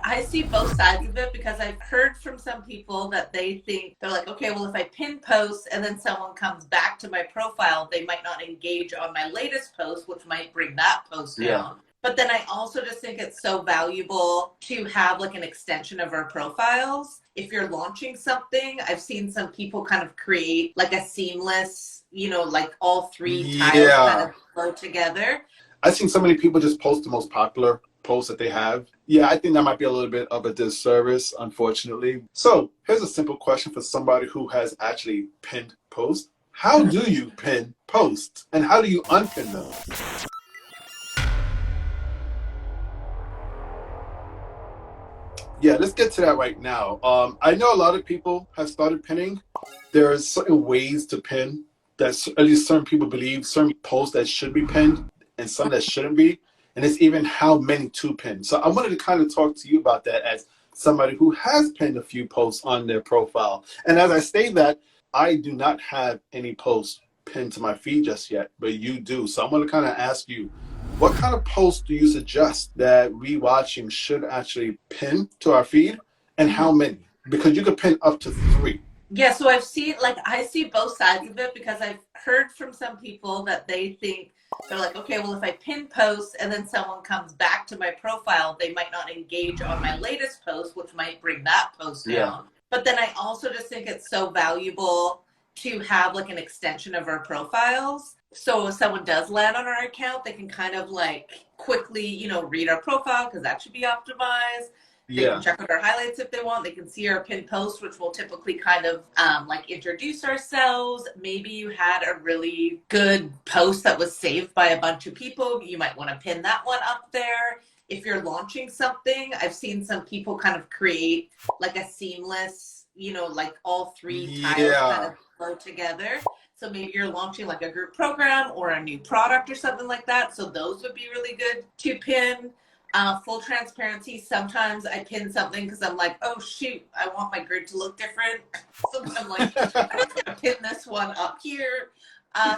I see both sides of it because I've heard from some people that they're like, okay, well, if I pin posts and then someone comes back to my profile, they might not engage on my latest post, which might bring that post down. But then I also just think it's so valuable to have like an extension of our profiles. If you're launching something, I've seen some people kind of create like a seamless, like all three tiles kind of flow together. I've seen so many people just post the most popular posts that they have. Yeah, I think that might be a little bit of a disservice, unfortunately. So here's a simple question for somebody who has actually pinned posts. How do you pin posts and how do you unpin them? Yeah, let's get to that right now. I know a lot of people have started pinning. There are certain ways to pin that at least certain people believe, certain posts that should be pinned and some that shouldn't be. And it's even how many to pin. So I wanted to kind of talk to you about that as somebody who has pinned a few posts on their profile. And as I say that, I do not have any posts pinned to my feed just yet, but you do. So I'm going to kind of ask you, what kind of posts do you suggest that we watching should actually pin to our feed, and how many? Because you could pin up to 3. Yeah, so I see both sides of it because I've heard from some people that they're like, okay, well, if I pin posts and then someone comes back to my profile, they might not engage on my latest post, which might bring that post down. But then I also just think it's so valuable to have like an extension of our profiles. So if someone does land on our account, they can kind of like quickly, read our profile because that should be optimized. They can check out our highlights if they want. They can see our pinned post, which will typically kind of like introduce ourselves. Maybe you had a really good post that was saved by a bunch of people. You might want to pin that one up there. If you're launching something, I've seen some people kind of create like a seamless, like all three tiles kind of flow together. So maybe you're launching like a group program or a new product or something like that. So those would be really good to pin. Full transparency, sometimes I pin something because I'm like, oh shoot, I want my grid to look different. So I'm like, I'm just gonna pin this one up here.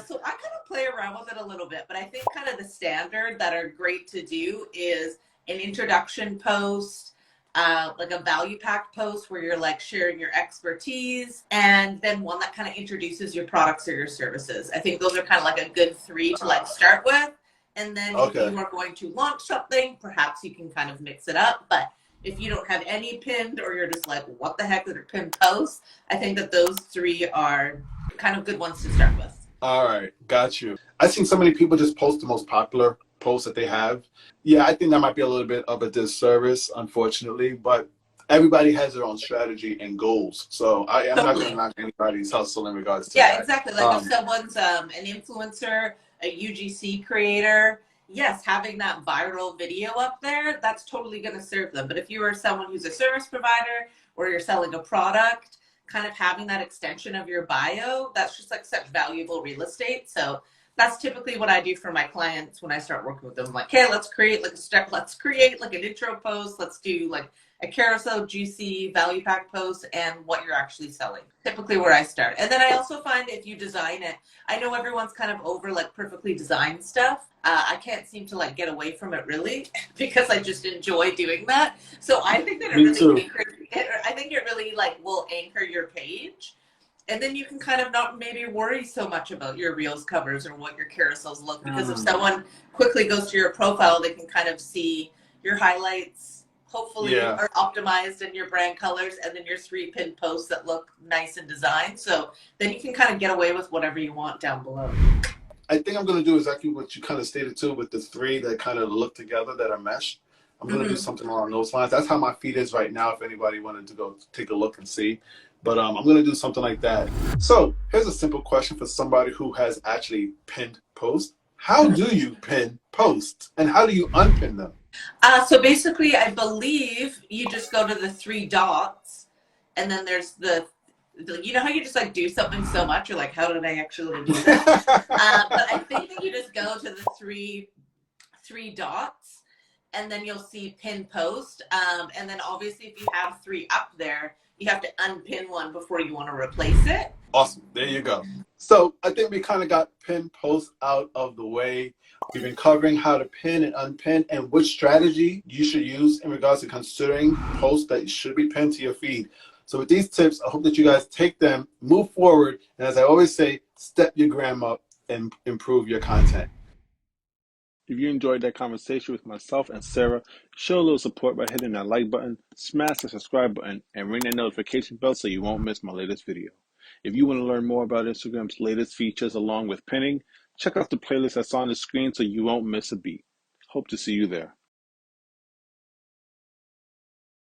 So I kind of play around with it a little bit, but I think kind of the standard that are great to do is an introduction post, like a value pack post where you're like sharing your expertise, and then one that kind of introduces your products or your services. I think those are kind of like a good 3 to like start with. And then if you are going to launch something, perhaps you can kind of mix it up. But if you don't have any pinned, or you're just like, what the heck are pinned posts? I think that those 3 are kind of good ones to start with. All right, got you. I've seen so many people just post the most popular posts that they have. Yeah, I think that might be a little bit of a disservice, unfortunately, but everybody has their own strategy and goals. So I'm not going to knock anybody's hustle in regards to that. Yeah, exactly. Like if someone's an influencer, a UGC creator, yes, having that viral video up there, that's totally going to serve them. But if you are someone who's a service provider or you're selling a product, kind of having that extension of your bio, that's just like such valuable real estate. So that's typically what I do for my clients when I start working with them. I'm like, hey, let's create like an intro post. Let's do like a carousel, juicy value pack post, and what you're actually selling. Typically where I start. And then I also find if you design it, I know everyone's kind of over like perfectly designed stuff. I can't seem to like get away from it really because I just enjoy doing that. So I think that it really like will anchor your page. And then you can kind of not maybe worry so much about your Reels covers or what your carousels look, because if someone quickly goes to your profile, they can kind of see your highlights, hopefully are optimized in your brand colors, and then your 3 pinned posts that look nice and designed. So then you can kind of get away with whatever you want down below. I think I'm going to do exactly what you kind of stated too, with the 3 that kind of look together that are meshed. I'm going to do something along those lines. That's how my feed is right now, if anybody wanted to go take a look and see. But I'm going to do something like that. So here's a simple question for somebody who has actually pinned posts. How do you pin posts and how do you unpin them? So basically, I believe you just go to the 3 dots, and then there's you know how you just like do something so much, you're like, how did I actually do that? But I think that you just go to the three dots, and then you'll see pin post. And then obviously if you have 3 up there, you have to unpin one before you want to replace it. Awesome. There you go. So I think we kind of got pin posts out of the way. We've been covering how to pin and unpin and which strategy you should use in regards to considering posts that should be pinned to your feed. So with these tips, I hope that you guys take them, move forward, and as I always say, step your gram up and improve your content. If you enjoyed that conversation with myself and Sarah, show a little support by hitting that like button, smash the subscribe button, and ring that notification bell so you won't miss my latest video. If you want to learn more about Instagram's latest features along with pinning, check out the playlist that's on the screen so you won't miss a beat. Hope to see you there.